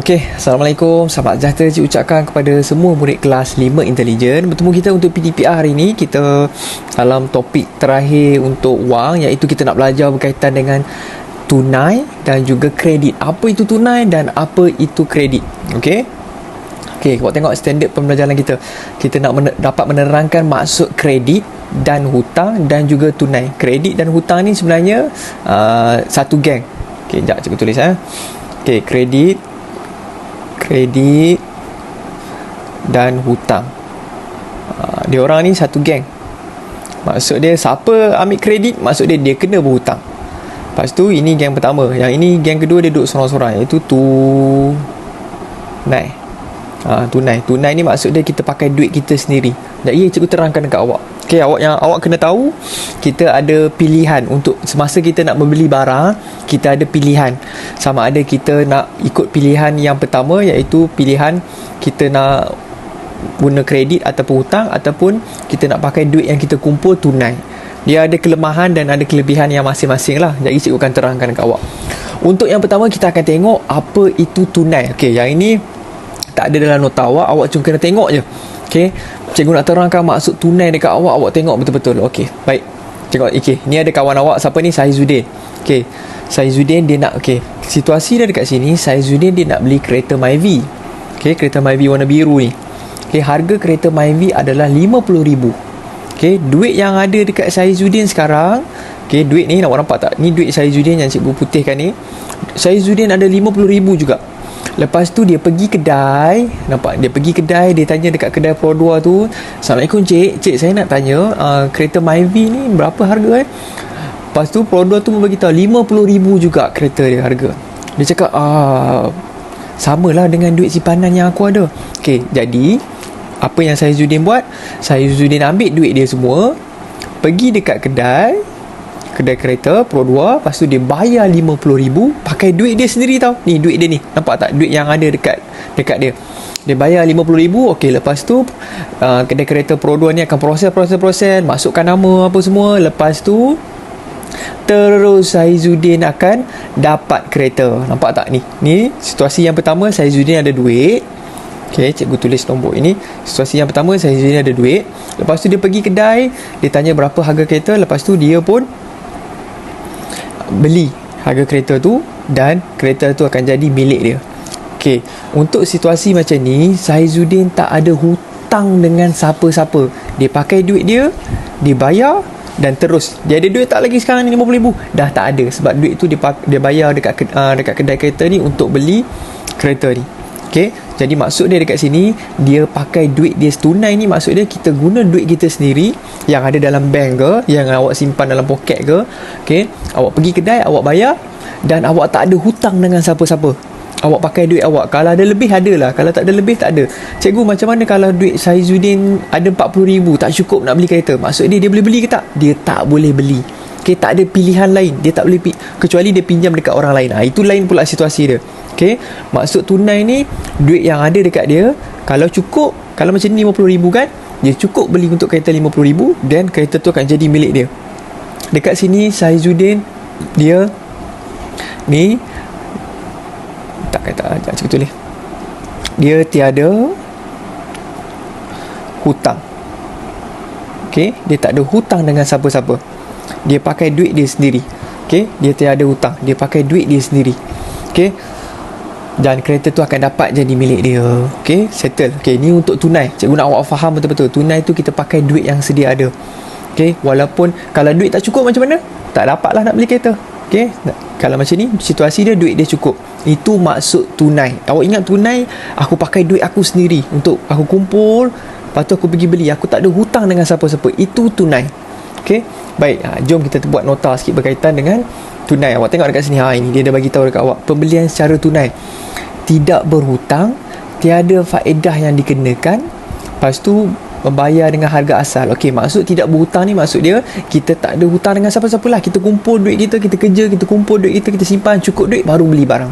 Okey, Assalamualaikum. Selamat sejahtera Cik ucapkan kepada semua murid kelas 5 Intelijen. Bertemu kita untuk PDPR hari ini. Kita dalam topik terakhir untuk wang, iaitu kita nak belajar berkaitan dengan tunai dan juga kredit. Apa itu tunai dan apa itu kredit? Okey. Okey, awak tengok standard pembelajaran kita. Kita nak dapat menerangkan maksud kredit dan hutang dan juga tunai. Kredit dan hutang ni sebenarnya satu geng. Okey, jap cikgu tulis Okey, kredit dan hutang. Dia orang ni satu geng. Maksud dia siapa ambil kredit, maksud dia kena berhutang. Lepas tu ini geng pertama. Yang ini geng kedua, dia duduk sorang-sorang, iaitu tunai. Tunai ni maksud dia kita pakai duit kita sendiri. Jadi cikgu terangkan dekat awak. Okey, awak kena tahu kita ada pilihan untuk semasa kita nak membeli barang, kita ada pilihan. Sama ada kita nak ikut pilihan yang pertama, iaitu pilihan kita nak guna kredit ataupun hutang, ataupun kita nak pakai duit yang kita kumpul tunai. Dia ada kelemahan dan ada kelebihan yang masing-masing lah. Jadi cikgu akan terangkan dekat awak. Untuk yang pertama, kita akan tengok apa itu tunai. Okey, yang ini tak ada dalam nota awak cuma kena tengok je. Okey, cikgu nak terangkan maksud tunai dekat awak tengok betul-betul. Okey, baik. Tengok, ni ada kawan awak, siapa ni? Saizuddin. Okey, Saizuddin dia nak, situasi dia dekat sini, Saizuddin dia nak beli kereta Myvi. Okey, kereta Myvi warna biru ni. Okey, harga kereta Myvi adalah RM50,000. Okey, duit yang ada dekat Saizuddin sekarang, duit ni nak nampak tak? Ni duit Saizuddin yang cikgu putihkan ni. Saizuddin ada RM50,000 juga. Lepas tu dia pergi kedai, nampak? Dia pergi kedai, dia tanya dekat kedai Pro 2 tu, "Assalamualaikum cik, saya nak tanya kereta Myvi ni berapa harga?" Lepas tu Pro 2 tu memberitahu RM50,000 juga kereta dia harga. Dia cakap, samalah dengan duit simpanan yang aku ada. Okey, jadi apa yang Saizuddin buat? Saizuddin ambil duit dia semua, pergi dekat kedai kereta Pro 2, lepas tu dia bayar RM50,000 pakai duit dia sendiri tau. Ni duit dia ni, nampak tak? Duit yang ada dekat dia. Dia bayar RM50,000. Okey, lepas tu kedai kereta Pro 2 ni akan proses, masukkan nama apa semua. Lepas tu terus Saizuddin akan dapat kereta. Nampak tak ni? Ni situasi yang pertama, Saizuddin ada duit. Okey, cikgu tulis nombor ini. Situasi yang pertama, Saizuddin ada duit. Lepas tu dia pergi kedai, dia tanya berapa harga kereta. Lepas tu dia pun beli harga kereta tu, dan kereta tu akan jadi milik dia. Okey, untuk situasi macam ni, Saizuddin tak ada hutang dengan siapa-siapa. Dia pakai duit dia, dia bayar, dan terus dia ada duit tak lagi sekarang ni RM50,000 dah tak ada, sebab duit tu dia bayar dekat kedai kereta ni untuk beli kereta ni. Okey, jadi maksud dia dekat sini, dia pakai duit dia tunai ni, maksud dia kita guna duit kita sendiri yang ada dalam bank ke, yang awak simpan dalam poket ke. Okey, awak pergi kedai, awak bayar, dan awak tak ada hutang dengan siapa-siapa. Awak pakai duit awak. Kalau ada lebih, ada lah. Kalau tak ada lebih, tak ada. Cikgu, macam mana kalau duit Saizuddin ada RM40,000, tak cukup nak beli kereta? Maksud dia boleh beli ke tak? Dia tak boleh beli. Okey, tak ada pilihan lain. Dia tak boleh kecuali dia pinjam dekat orang lain. Itu lain pula situasi dia. Okey, maksud tunai ni, duit yang ada dekat dia, kalau cukup, kalau macam ni RM50,000 kan, dia cukup beli untuk kereta RM50,000, dan kereta tu akan jadi milik dia. Dekat sini Saizuddin dia ni cikgu tulis, dia tiada hutang. Okey, dia tak ada hutang dengan siapa-siapa. Dia pakai duit dia sendiri. Okey, dia tiada hutang, dia pakai duit dia sendiri. Okey, dan kereta tu akan dapat jadi milik dia. Okey, settle. Okey, ni untuk tunai. Cikgu nak awak faham betul-betul. Tunai tu kita pakai duit yang sedia ada. Okey, walaupun kalau duit tak cukup macam mana? Tak dapatlah nak beli kereta. Okey, kalau macam ni situasi dia, duit dia cukup. Itu maksud tunai. Awak ingat tunai, aku pakai duit aku sendiri untuk aku kumpul, lepas tu aku pergi beli, aku tak ada hutang dengan siapa-siapa. Itu tunai. Okey, baik. Jom kita buat nota sikit berkaitan dengan tunai. Awak tengok dekat sini. Ini dia dah bagi tahu dekat awak. Pembelian secara tunai, tidak berhutang, tiada faedah yang dikenakan. Lepas tu membayar dengan harga asal. Okey, maksud tidak berhutang ni, maksud dia kita tak ada hutang dengan siapa-siapa lah. Kita kumpul duit kita, kita kerja, kita kumpul duit kita, kita simpan cukup duit, baru beli barang.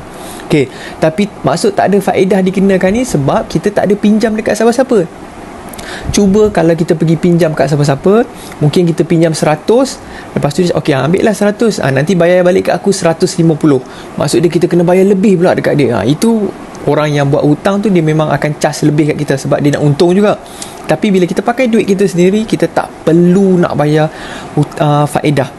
Okey, tapi maksud tak ada faedah dikenakan ni sebab kita tak ada pinjam dekat siapa-siapa. Cuba kalau kita pergi pinjam kat siapa-siapa, mungkin kita pinjam 100, lepas tu okey, ambil lah 100, nanti bayar balik kat aku 150. Maksud dia kita kena bayar lebih pula dekat dia. Itu orang yang buat hutang tu, dia memang akan charge lebih kat kita sebab dia nak untung juga. Tapi bila kita pakai duit kita sendiri, kita tak perlu nak bayar faedah.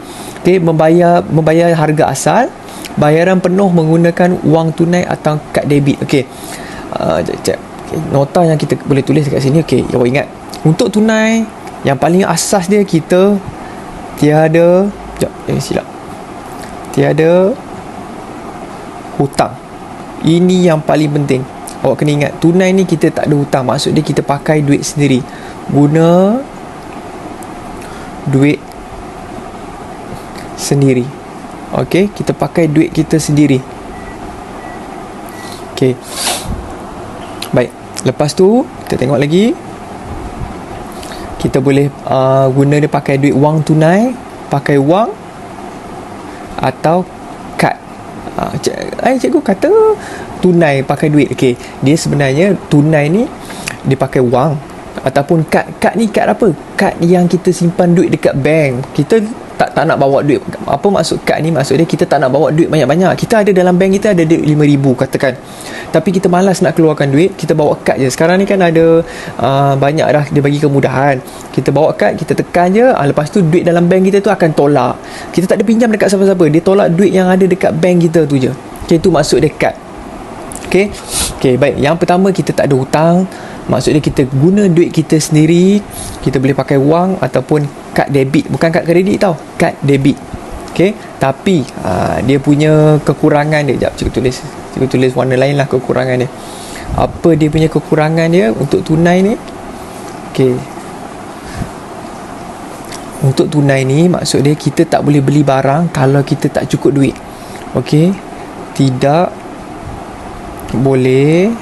Okay, membayar harga asal, bayaran penuh menggunakan wang tunai atau kad debit. Okey, okay, nota yang kita boleh tulis dekat sini. Okey, awak ingat, untuk tunai yang paling asas dia, kita tiada tiada hutang. Ini yang paling penting. Awak kena ingat, tunai ni kita tak ada hutang. Maksud dia kita pakai duit sendiri, guna duit sendiri. Okey, kita pakai duit kita sendiri. Okey, baik. Lepas tu kita tengok lagi, kita boleh guna dia pakai duit wang tunai, pakai wang atau kad. Cikgu kata tunai pakai duit. Okey, dia sebenarnya tunai ni dia pakai wang ataupun kad. Kad ni kad apa? Kad yang kita simpan duit dekat bank. Kita tak nak bawa duit. Apa maksud kad ni? Maksud dia kita tak nak bawa duit banyak-banyak. Kita ada dalam bank kita ada duit 5,000 katakan, tapi kita malas nak keluarkan duit, kita bawa kad je. Sekarang ni kan ada banyak dah dia bagi kemudahan. Kita bawa kad, kita tekan je, lepas tu duit dalam bank kita tu akan tolak. Kita tak ada pinjam dekat siapa-siapa, dia tolak duit yang ada dekat bank kita tu je. Okay, itu maksud dia kad. Okay, baik. Yang pertama, kita tak ada hutang. Maksud dia kita guna duit kita sendiri. Kita boleh pakai wang ataupun kad debit. Bukan kad kredit tau, kad debit. Okay, tapi dia punya kekurangan dia. Sekejap, cikgu tulis warna lain lah kekurangan dia. Apa dia punya kekurangan dia untuk tunai ni? Okay, untuk tunai ni maksud dia kita tak boleh beli barang kalau kita tak cukup duit. Okay, tidak boleh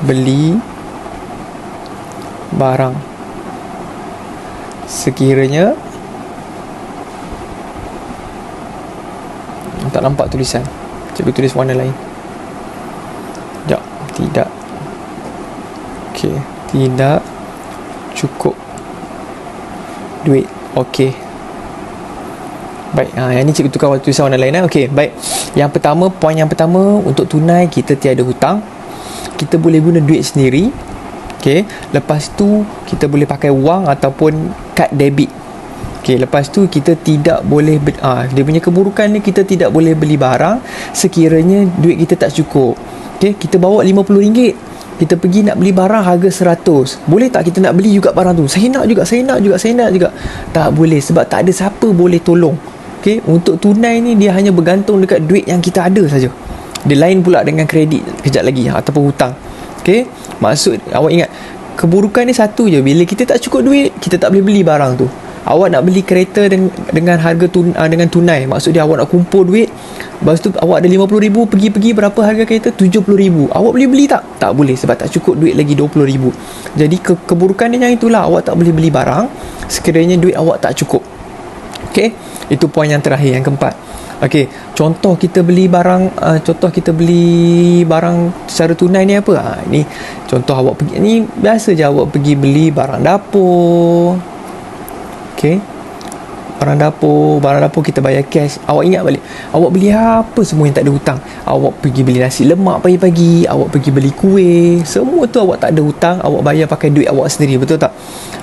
beli barang sekiranya, tak nampak tulisan, cikgu tulis warna lain. Sekejap, tidak. Okey, tidak cukup duit. Okey, baik. Yang ni cikgu tukar tulisan warna lain. Okey, baik. Yang pertama, poin yang pertama, untuk tunai kita tiada hutang. Kita boleh guna duit sendiri. Okey, lepas tu kita boleh pakai wang ataupun kad debit. Okey, lepas tu kita tidak boleh dia punya keburukan ni, kita tidak boleh beli barang sekiranya duit kita tak cukup. Okey, kita bawa RM50, kita pergi nak beli barang harga 100. Boleh tak kita nak beli juga barang tu? Saya nak juga. Tak boleh, sebab tak ada siapa boleh tolong. Okey, untuk tunai ni dia hanya bergantung dekat duit yang kita ada saja. Dia lain pula dengan kredit kejap lagi ataupun hutang. Okey, maksud awak ingat, keburukan ni satu je, bila kita tak cukup duit, kita tak boleh beli barang tu. Awak nak beli kereta dengan harga dengan tunai, maksud dia awak nak kumpul duit, lepas tu awak ada RM50,000, pergi berapa harga kereta? RM70,000. Awak boleh beli tak? Tak boleh, sebab tak cukup duit lagi RM20,000. Jadi keburukan dia yang itulah, awak tak boleh beli barang sekiranya duit awak tak cukup. Okey, itu poin yang terakhir, yang keempat. Okey, contoh kita beli barang secara tunai ni apa? Ni contoh awak pergi, ni biasa je awak pergi beli barang dapur. Okey, barang dapur kita bayar cash. Awak ingat balik, awak beli apa semua yang tak ada hutang. Awak pergi beli nasi lemak pagi-pagi, awak pergi beli kuih, semua tu awak tak ada hutang, awak bayar pakai duit awak sendiri, betul tak?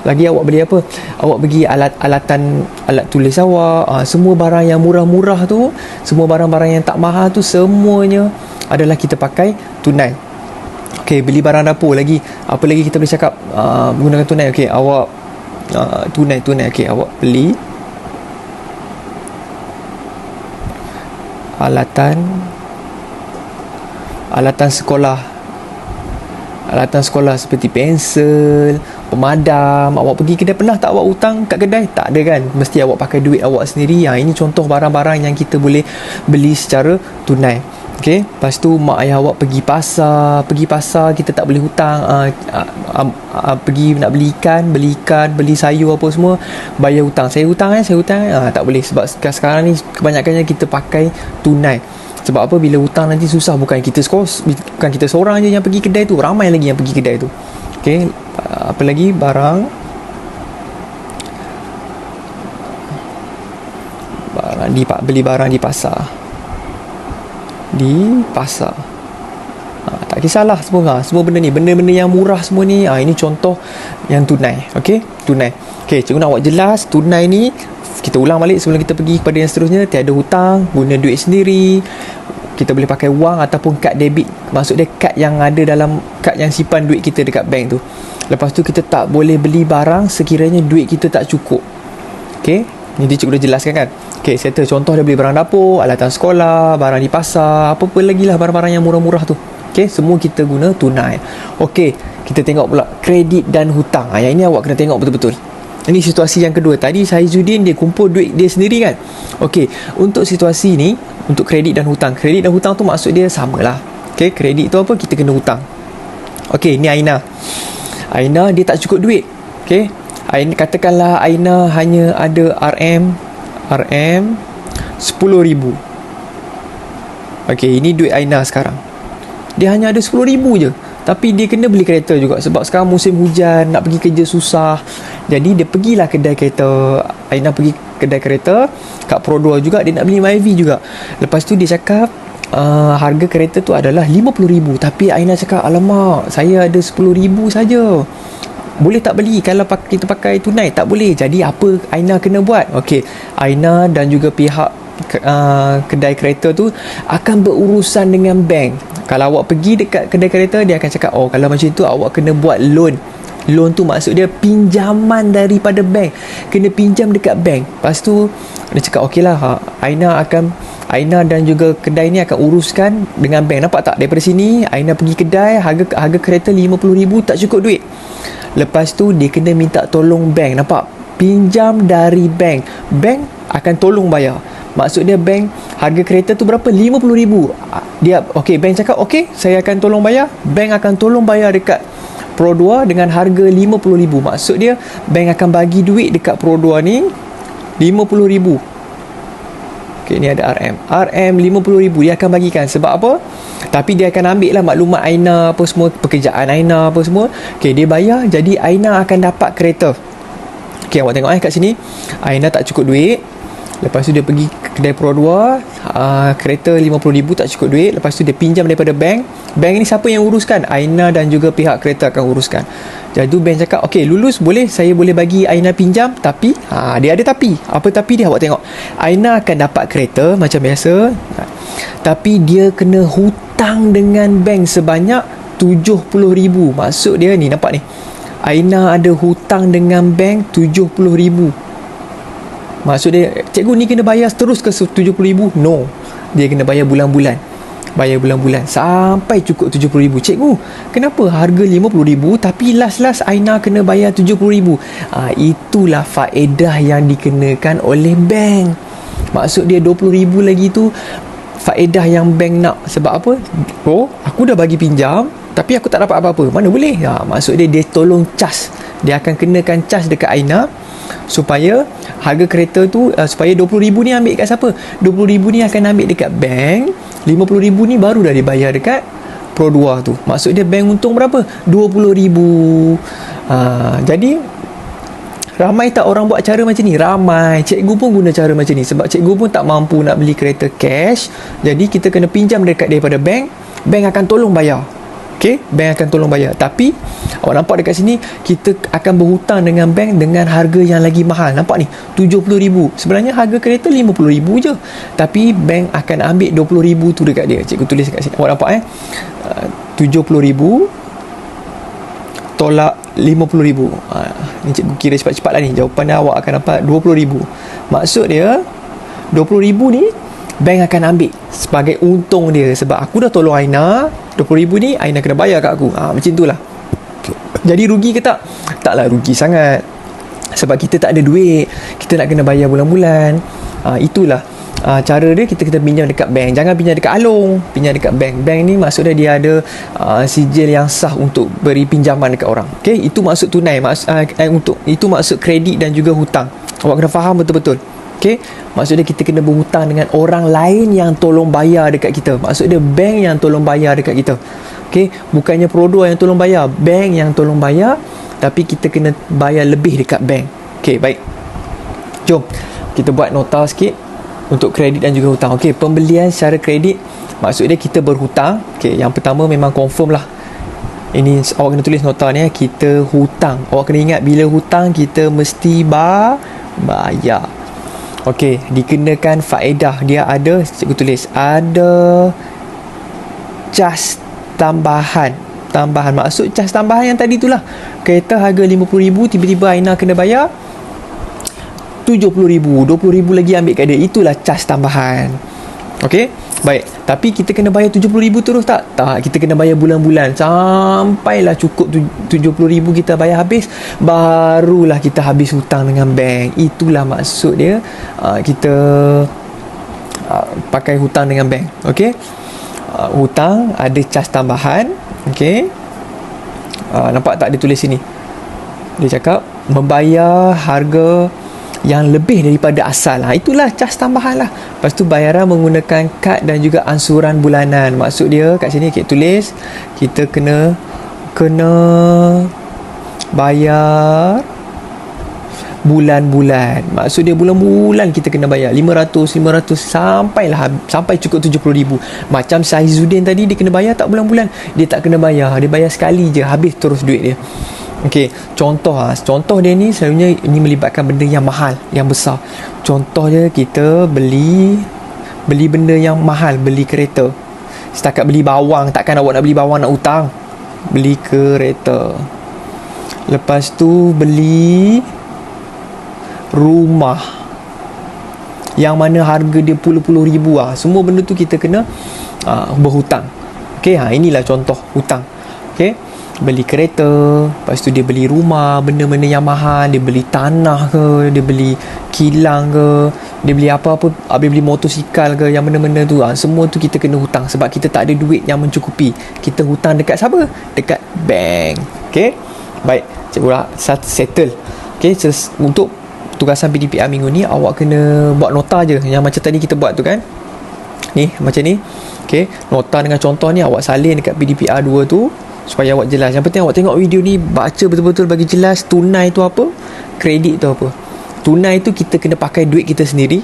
Lagi awak beli apa? Awak pergi alat tulis awak, semua barang yang murah-murah tu, semua barang-barang yang tak mahal tu, semuanya adalah kita pakai tunai. Okey, beli barang dapur lagi. Apa lagi kita boleh cakap menggunakan tunai? Okey, awak tunai. Okey, awak beli alatan sekolah seperti pensel, pemadam. Awak pergi kedai, pernah tak awak hutang kat kedai? Tak ada kan? Mesti awak pakai duit awak sendiri. Ini contoh barang-barang yang kita boleh beli secara tunai. Okey, lepas tu mak ayah awak pergi pasar, kita tak boleh hutang. Pergi nak beli ikan, beli sayur apa semua, bayar hutang. Saya hutang. Tak boleh, sebab sekarang ni kebanyakannya kita pakai tunai. Sebab apa? Bila hutang nanti susah, bukan kita seorang je yang pergi kedai tu, ramai lagi yang pergi kedai tu. Okay, apa lagi? Beli barang di pasar. Tak kisahlah semua benda ni, benda-benda yang murah semua ni. Ini contoh yang tunai. Okey, tunai. Okey, cikgu nak buat jelas tunai ni. Kita ulang balik sebelum kita pergi kepada yang seterusnya. Tiada hutang, guna duit sendiri. Kita boleh pakai wang ataupun kad debit. Maksud dia kad yang ada dalam kad yang simpan duit kita dekat bank tu. Lepas tu kita tak boleh beli barang sekiranya duit kita tak cukup. Okey, ni cikgu dah jelaskan kan. Okey, settle contoh dia beli barang dapur, alatan sekolah, barang di pasar, apa-apa lagi lah barang-barang yang murah-murah tu. Okey, semua kita guna tunai. Okey, kita tengok pula kredit dan hutang. Yang ini awak kena tengok betul-betul. Ini situasi yang kedua. Tadi Saizuddin dia kumpul duit dia sendiri kan. Okey, untuk situasi ni, untuk kredit dan hutang. Kredit dan hutang tu maksud dia samalah. Okey, kredit tu apa? Kita kena hutang. Okey, ni Aina. Aina dia tak cukup duit. Okey, katakanlah Aina hanya ada RM 10,000. Okey, ini duit Aina sekarang. Dia hanya ada 10,000 je. Tapi dia kena beli kereta juga. Sebab sekarang musim hujan, nak pergi kerja susah. Jadi dia pergilah kedai kereta. Aina pergi kedai kereta kat Pro 2 juga. Dia nak beli MyV juga. Lepas tu dia cakap harga kereta tu adalah 50,000. Tapi Aina cakap, alamak, saya ada 10,000 saja. Boleh tak beli kalau kita pakai tunai? Tak boleh. Jadi apa Aina kena buat? Okey, Aina dan juga pihak kedai kereta tu akan berurusan dengan bank. Kalau awak pergi dekat kedai kereta, dia akan cakap, oh kalau macam tu awak kena buat loan. Loan tu maksud dia pinjaman daripada bank. Kena pinjam dekat bank. Lepas tu dia cakap, okey lah, Aina dan juga kedai ni akan uruskan dengan bank. Nampak tak? Daripada sini Aina pergi kedai, harga kereta 50,000, tak cukup duit. Lepas tu dia kena minta tolong bank. Nampak? Pinjam dari bank. Bank akan tolong bayar. Maksud dia bank, harga kereta tu berapa? 50,000. Dia, okey, bank cakap, okey, saya akan tolong bayar. Bank akan tolong bayar dekat Pro 2 dengan harga 50,000. Maksud dia, bank akan bagi duit dekat Pro 2 ni 50,000. Okey, ni ada RM 50,000 dia akan bagikan. Sebab apa? Tapi dia akan ambil lah maklumat Aina, apa semua, pekerjaan Aina, apa semua. Okey, dia bayar. Jadi Aina akan dapat kereta. Okey, awak tengok kat sini. Aina tak cukup duit. Lepas tu dia pergi kedai Pro 2, kereta 50,000 tak cukup duit. Lepas tu dia pinjam daripada bank. Bank ni siapa yang uruskan? Aina dan juga pihak kereta akan uruskan. Jadi bank cakap, okey, lulus boleh, saya boleh bagi Aina pinjam. Tapi dia ada tapi. Apa tapi dia? Awak tengok, Aina akan dapat kereta macam biasa, tapi dia kena hutang dengan bank sebanyak 70,000. Maksud dia ni, nampak ni, Aina ada hutang dengan bank 70,000. Maksud dia, cikgu ni kena bayar terus ke 70,000? No, dia kena bayar bulan-bulan. Sampai cukup 70,000. Cikgu, kenapa harga 50,000 tapi last Aina kena bayar 70,000? Itulah faedah yang dikenakan oleh bank. Maksud dia 20,000 lagi tu faedah yang bank nak. Sebab apa? Oh, aku dah bagi pinjam tapi aku tak dapat apa-apa. Mana boleh? Maksud dia tolong cas. Dia akan kenakan cas dekat Aina supaya harga kereta tu, supaya 20,000 ni ambil kat siapa? 20,000 ni akan ambil dekat bank. 50,000 ni baru dah dibayar dekat Pro 2 tu. Maksud dia bank untung berapa? 20,000. Jadi ramai tak orang buat cara macam ni? Ramai. Cikgu pun guna cara macam ni. Sebab cikgu pun tak mampu nak beli kereta cash. Jadi kita kena pinjam daripada bank. Bank akan tolong bayar. Okey, bank akan tolong bayar. Tapi awak nampak dekat sini, kita akan berhutang dengan bank dengan harga yang lagi mahal. Nampak ni, 70,000. Sebenarnya harga kereta 50,000 je. Tapi bank akan ambil 20,000 tu dekat dia. Cikgu tulis dekat sini. Awak nampak 70,000 tolak 50,000. Ni cikgu kira cepat-cepat lah ni. Jawapan awak akan dapat 20,000. Maksud dia 20,000 ni bank akan ambil sebagai untung dia. Sebab aku dah tolong Aina, 20,000 ni Aina kena bayar kat aku. Macam tu lah. Jadi rugi ke tak? Taklah rugi sangat. Sebab kita tak ada duit, kita nak kena bayar bulan-bulan. Itulah cara dia. Kita pinjam dekat bank. Jangan pinjam dekat Along, pinjam dekat bank. Bank ni maksud dia ada sijil yang sah untuk beri pinjaman dekat orang. Okay? Itu maksud tunai. Itu maksud kredit dan juga hutang. Awak kena faham betul-betul. Okey, maksudnya kita kena berhutang dengan orang lain yang tolong bayar dekat kita. Maksudnya bank yang tolong bayar dekat kita. Okey, bukannya produk yang tolong bayar, bank yang tolong bayar, tapi kita kena bayar lebih dekat bank. Okey, baik. Jom kita buat nota sikit untuk kredit dan juga hutang. Okey, pembelian secara kredit maksudnya kita berhutang. Okey, yang pertama memang confirm lah. Ini awak kena tulis nota ni, kita hutang. Awak kena ingat bila hutang kita mesti bayar. Okey, dikenakan faedah. Dia ada, cikgu tulis, ada cas tambahan. Maksud cas tambahan yang tadi tu lah. Kereta harga RM50,000, tiba-tiba Aina kena bayar RM70,000. RM20,000 lagi ambil kat dia. Itulah cas tambahan. Okey, baik. Tapi kita kena bayar RM70,000 terus tak? Tak, kita kena bayar bulan-bulan sampailah cukup RM70,000 kita bayar habis, barulah kita habis hutang dengan bank. Itulah maksud dia kita pakai hutang dengan bank. Okey, hutang ada cas tambahan. Okey, nampak tak dia tulis sini? Dia cakap membayar harga yang lebih daripada asal. Itulah cas tambahan lah. Lepas tu bayaran menggunakan kad dan juga ansuran bulanan. Maksud dia kat sini kita tulis kita kena bayar bulan-bulan. Maksud dia bulan-bulan kita kena bayar 500 sampai cukup 70,000. Macam Saizuddin tadi, dia kena bayar tak bulan-bulan? Dia tak kena bayar, dia bayar sekali je, habis terus duit dia. Okey, contoh dia ni selalunya ini melibatkan benda yang mahal, yang besar. Contoh dia, kita beli benda yang mahal, beli kereta. Setakat beli bawang, takkan awak nak beli bawang nak hutang. Beli kereta. Lepas tu beli rumah yang mana harga dia puluh-puluh ribu. Semua benda tu kita kena berhutang. Okey, inilah contoh hutang. Okey, beli kereta, lepas tu dia beli rumah, benda-benda yang mahal, dia beli tanah ke, dia beli kilang ke, dia beli apa-apa, dia beli motosikal ke, yang benda-benda tu, semua tu kita kena hutang sebab kita tak ada duit yang mencukupi. Kita hutang dekat siapa? Dekat bank. Okey, baik, cikgu dah settle. Okey, untuk tugasan PDPR minggu ni awak kena buat nota je yang macam tadi kita buat tu kan, ni macam ni. Okey, nota dengan contoh ni awak salin dekat PDPR 2 tu supaya awak jelas. Yang penting awak tengok video ni, baca betul-betul bagi jelas tunai tu apa, kredit tu apa. Tunai tu kita kena pakai duit kita sendiri,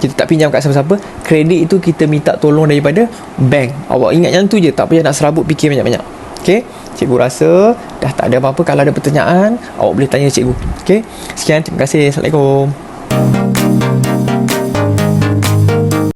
kita tak pinjam kat siapa-siapa. Kredit itu kita minta tolong daripada bank. Awak ingat yang tu je, tak payah nak serabut fikir banyak-banyak. Okey, cikgu rasa dah tak ada apa-apa. Kalau ada pertanyaan awak boleh tanya cikgu. Okey, sekian, terima kasih. Assalamualaikum.